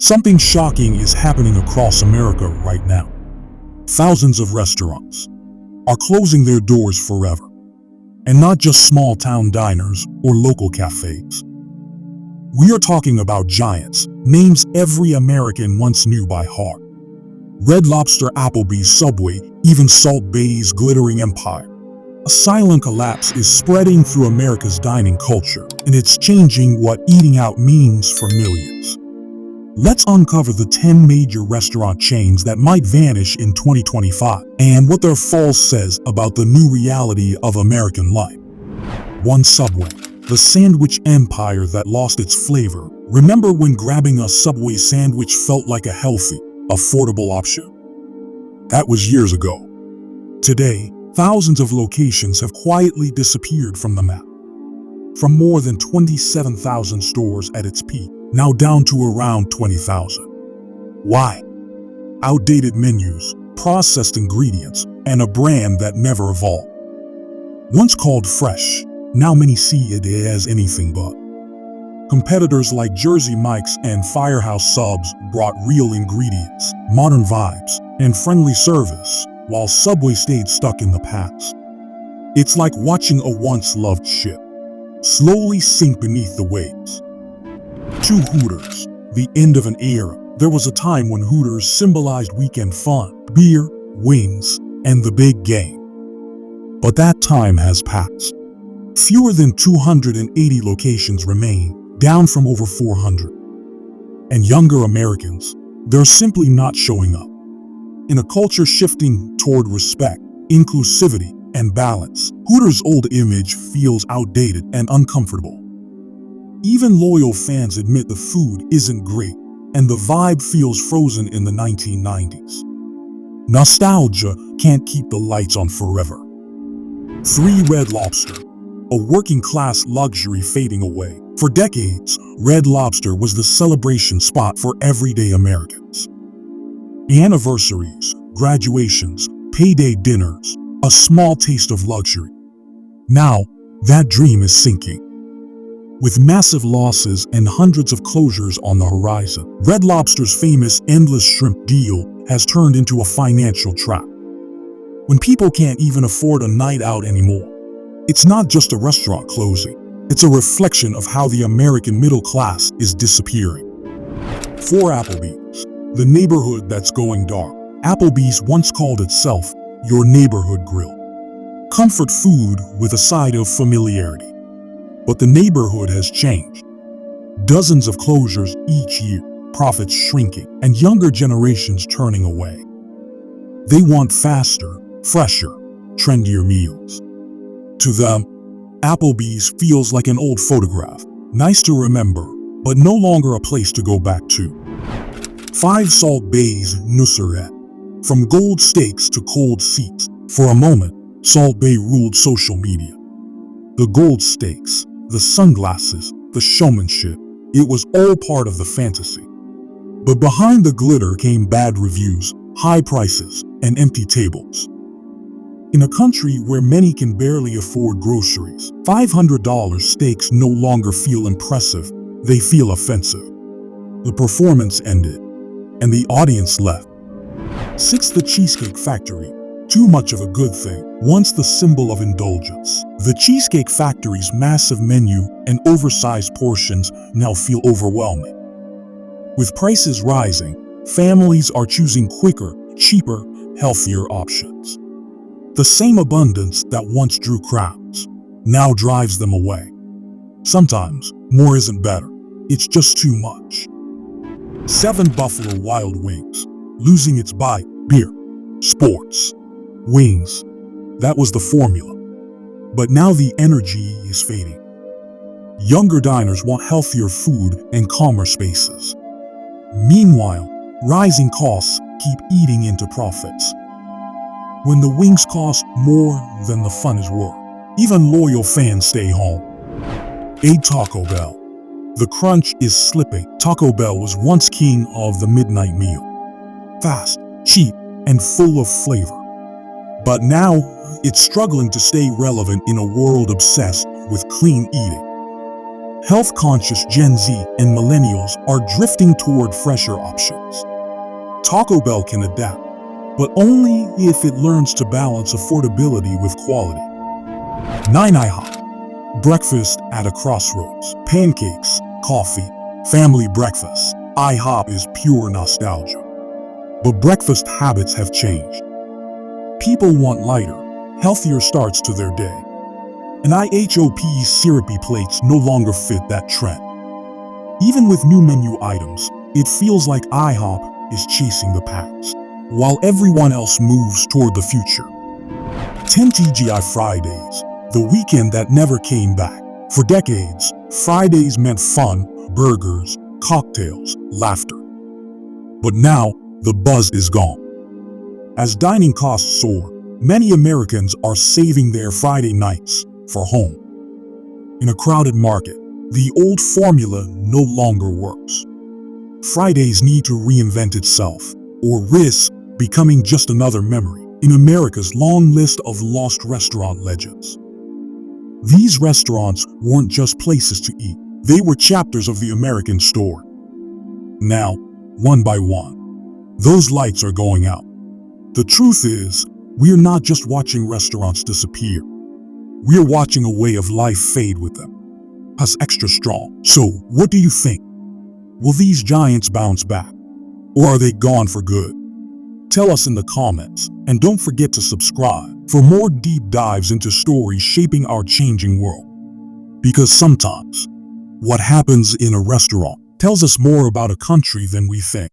Something shocking is happening across America right now. Thousands of restaurants are closing their doors forever. And not just small-town diners or local cafes. We are talking about giants, names every American once knew by heart. Red Lobster, Applebee, Subway, even Salt Bae's glittering empire. A silent collapse is spreading through America's dining culture, and it's changing what eating out means for millions. Let's uncover the 10 major restaurant chains that might vanish in 2025 and what their fall says about the new reality of American life. 1. Subway, the sandwich empire that lost its flavor. Remember when grabbing a Subway sandwich felt like a healthy, affordable option? That was years ago. Today, thousands of locations have quietly disappeared from the map. From more than 27,000 stores at its peak, now down to around 20,000. Why? Outdated menus, processed ingredients, and a brand that never evolved. Once called fresh, now many see it as anything but. Competitors like Jersey Mike's and Firehouse Subs brought real ingredients, modern vibes, and friendly service, while Subway stayed stuck in the past. It's like watching a once-loved ship slowly sink beneath the waves. 2. Hooters, the end of an era. There was a time when Hooters symbolized weekend fun, beer, wings, and the big game. But that time has passed. Fewer than 280 locations remain, down from over 400. And younger Americans, they're simply not showing up. In a culture shifting toward respect, inclusivity, and balance, Hooters' old image feels outdated and uncomfortable. Even loyal fans admit the food isn't great, and the vibe feels frozen in the 1990s. Nostalgia can't keep the lights on forever. 3. Red Lobster, a working-class luxury fading away. For decades, Red Lobster was the celebration spot for everyday Americans. Anniversaries, graduations, payday dinners, a small taste of luxury. Now, that dream is sinking. With massive losses and hundreds of closures on the horizon, Red Lobster's famous endless shrimp deal has turned into a financial trap. When people can't even afford a night out anymore, it's not just a restaurant closing, it's a reflection of how the American middle class is disappearing. 4. Applebee's, the neighborhood that's going dark. Applebee's once called itself your neighborhood grill. Comfort food with a side of familiarity. But the neighborhood has changed. Dozens of closures each year, profits shrinking, and younger generations turning away. They want faster, fresher, trendier meals. To them, Applebee's feels like an old photograph, nice to remember, but no longer a place to go back to. 5. Salt Bae's Nusret. From gold steaks to cold seats, for a moment, Salt Bae ruled social media. The gold steaks, the sunglasses, the showmanship, it was all part of the fantasy. But behind the glitter came bad reviews, high prices, and empty tables. In a country where many can barely afford groceries, $500 steaks no longer feel impressive, they feel offensive. The performance ended, and the audience left. 6. The Cheesecake Factory. Too much of a good thing, once the symbol of indulgence. The Cheesecake Factory's massive menu and oversized portions now feel overwhelming. With prices rising, families are choosing quicker, cheaper, healthier options. The same abundance that once drew crowds now drives them away. Sometimes, more isn't better. It's just too much. 7. Buffalo Wild Wings. Losing its bite, beer, sports, wings. That was the formula. But now the energy is fading. Younger diners want healthier food and calmer spaces. Meanwhile, rising costs keep eating into profits. When the wings cost more than the fun is worth, even loyal fans stay home. 8. Taco Bell. The crunch is slipping. Taco Bell was once king of the midnight meal. Fast, cheap, and full of flavor. But now, it's struggling to stay relevant in a world obsessed with clean eating. Health-conscious Gen Z and millennials are drifting toward fresher options. Taco Bell can adapt, but only if it learns to balance affordability with quality. 9 IHOP. Breakfast at a crossroads. Pancakes, coffee, family breakfast. IHOP is pure nostalgia. But breakfast habits have changed. People want lighter, healthier starts to their day. And IHOP's syrupy plates no longer fit that trend. Even with new menu items, it feels like IHOP is chasing the past, while everyone else moves toward the future. 10 TGI Fridays, the weekend that never came back. For decades, Fridays meant fun, burgers, cocktails, laughter. But now, the buzz is gone. As dining costs soar, many Americans are saving their Friday nights for home. In a crowded market, the old formula no longer works. Fridays need to reinvent itself, or risk becoming just another memory in America's long list of lost restaurant legends. These restaurants weren't just places to eat, they were chapters of the American story. Now, one by one, those lights are going out. The truth is, we're not just watching restaurants disappear. We're watching a way of life fade with them. Us extra strong. So, what do you think? Will these giants bounce back? Or are they gone for good? Tell us in the comments, and don't forget to subscribe for more deep dives into stories shaping our changing world. Because sometimes, what happens in a restaurant tells us more about a country than we think.